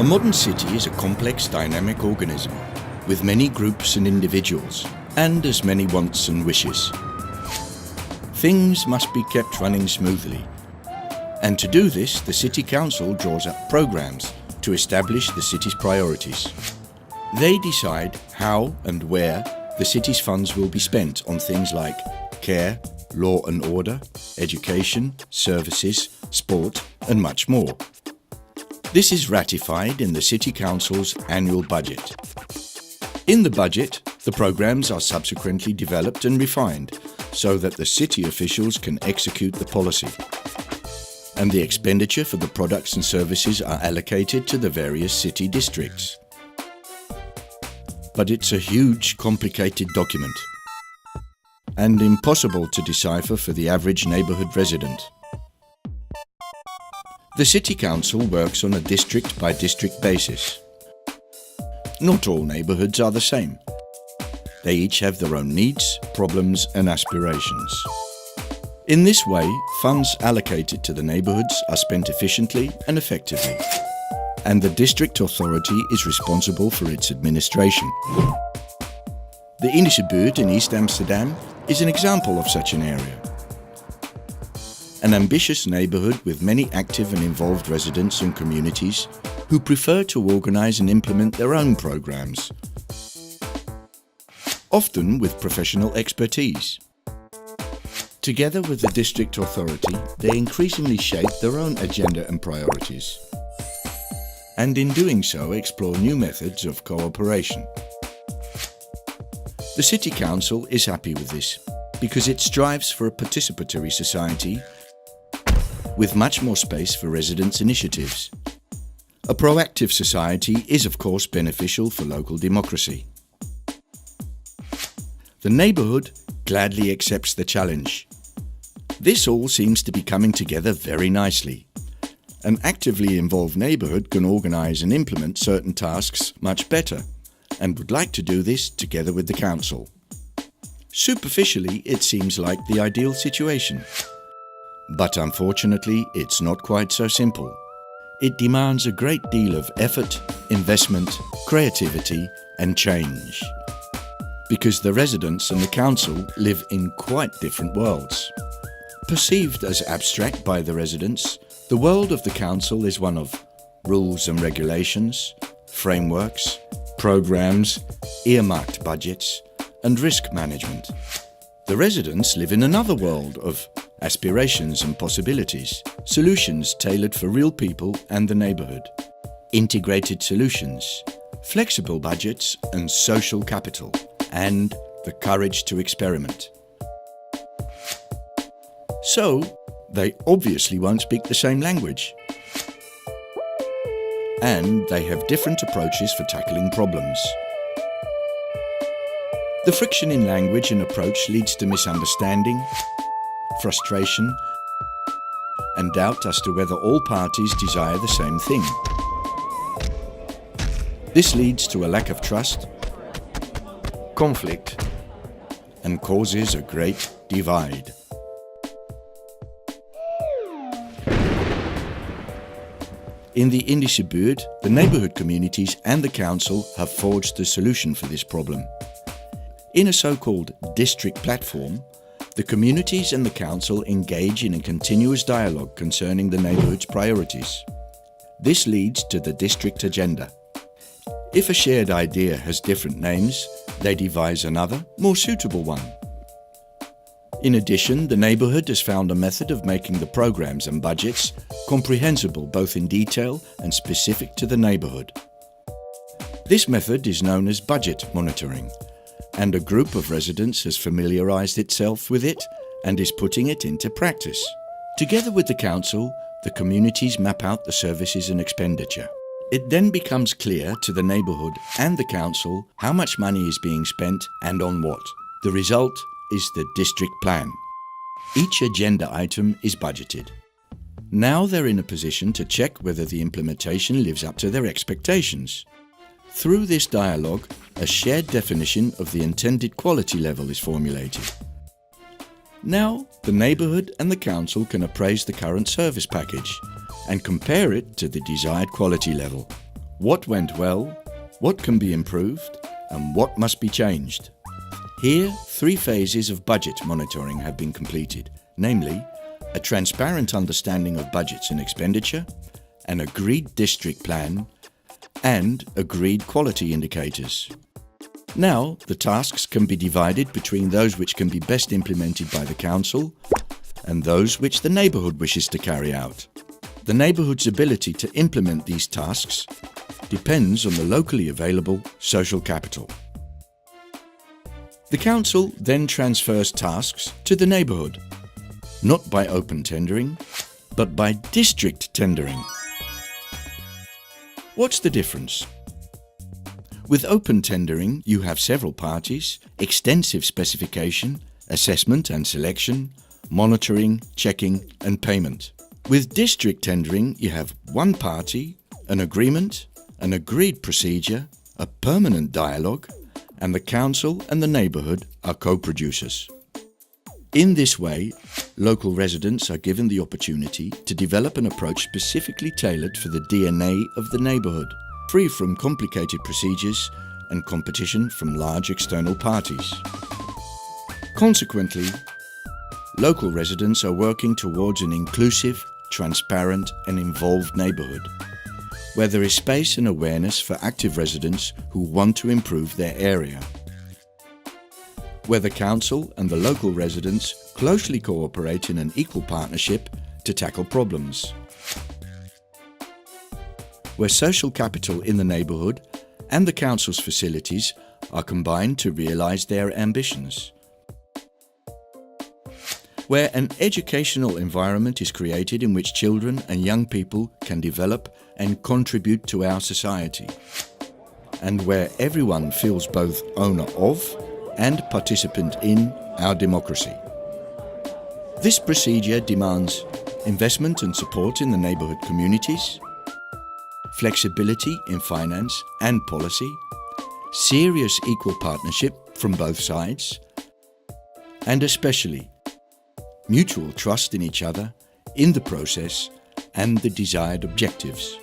A modern city is a complex, dynamic organism with many groups and individuals and as many wants and wishes. Things must be kept running smoothly. And to do this, the City Council draws up programs to establish the city's priorities. They decide how and where the city's funds will be spent on things like care, law and order, education, services, sport, and much more. This is ratified in the City Council's annual budget. In the budget, the programs are subsequently developed and refined so that the city officials can execute the policy. And the expenditure for the products and services are allocated to the various city districts. But it's a huge, complicated document and impossible to decipher for the average neighbourhood resident. The City Council works on a district-by-district basis. Not all neighbourhoods are the same. They each have their own needs, problems and aspirations. In this way, funds allocated to the neighbourhoods are spent efficiently and effectively, and the district authority is responsible for its administration. The Indische Buurt in East Amsterdam is an example of such an area. An ambitious neighbourhood with many active and involved residents and communities who prefer to organise and implement their own programmes, often with professional expertise. Together with the district authority, they increasingly shape their own agenda and priorities, and in doing so explore new methods of cooperation. The City Council is happy with this, because it strives for a participatory society with much more space for residents' initiatives. A proactive society is of course beneficial for local democracy. The neighbourhood gladly accepts the challenge. This all seems to be coming together very nicely. An actively involved neighbourhood can organise and implement certain tasks much better, and would like to do this together with the council. Superficially, it seems like the ideal situation. But unfortunately, it's not quite so simple. It demands a great deal of effort, investment, creativity and change. Because the residents and the council live in quite different worlds. Perceived as abstract by the residents, the world of the council is one of rules and regulations, frameworks, programs, earmarked budgets, and risk management. The residents live in another world of aspirations and possibilities, solutions tailored for real people and the neighbourhood, integrated solutions, flexible budgets and social capital, and the courage to experiment. So, they obviously won't speak the same language. And they have different approaches for tackling problems. The friction in language and approach leads to misunderstanding, frustration, and doubt as to whether all parties desire the same thing. This leads to a lack of trust, conflict, and causes a great divide. In the Indische Buurt, the neighbourhood communities and the council have forged a solution for this problem. In a so-called district platform, the communities and the council engage in a continuous dialogue concerning the neighbourhood's priorities. This leads to the district agenda. If a shared idea has different names, they devise another, more suitable one. In addition, the neighbourhood has found a method of making the programs and budgets comprehensible both in detail and specific to the neighbourhood. This method is known as budget monitoring, and a group of residents has familiarised itself with it and is putting it into practice. Together with the council, the communities map out the services and expenditure. It then becomes clear to the neighbourhood and the council how much money is being spent and on what. The result is the district plan. Each agenda item is budgeted. Now they're in a position to check whether the implementation lives up to their expectations. Through this dialogue, a shared definition of the intended quality level is formulated. Now, the neighbourhood and the council can appraise the current service package and compare it to the desired quality level. what went well, what can be improved, and what must be changed. Here, 3 phases of budget monitoring have been completed, namely, a transparent understanding of budgets and expenditure, an agreed district plan, and agreed quality indicators. Now, the tasks can be divided between those which can be best implemented by the council and those which the neighbourhood wishes to carry out. The neighbourhood's ability to implement these tasks depends on the locally available social capital. The council then transfers tasks to the neighbourhood, not by open tendering, but by district tendering. What's the difference? With open tendering, you have several parties, extensive specification, assessment and selection, monitoring, checking and payment. With district tendering, you have one party, an agreement, an agreed procedure, a permanent dialogue, and the council and the neighbourhood are co-producers. In this way, local residents are given the opportunity to develop an approach specifically tailored for the DNA of the neighbourhood, free from complicated procedures and competition from large external parties. Consequently, local residents are working towards an inclusive, transparent and involved neighbourhood, where there is space and awareness for active residents who want to improve their area, where the council and the local residents closely cooperate in an equal partnership to tackle problems, where social capital in the neighbourhood and the council's facilities are combined to realise their ambitions, where an educational environment is created in which children and young people can develop and contribute to our society, and where everyone feels both owner of and participant in our democracy. This procedure demands investment and support in the neighbourhood communities, flexibility in finance and policy, serious equal partnership from both sides, and especially mutual trust in each other, in the process and the desired objectives.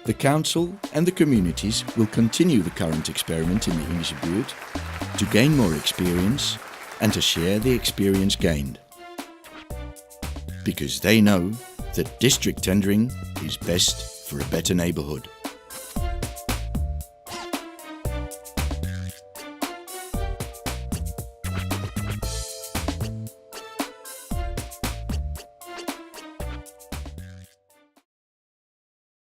The council and the communities will continue the current experiment in the Indische Buurt to gain more experience and to share the experience gained, because they know that district tendering is best for a better neighbourhood.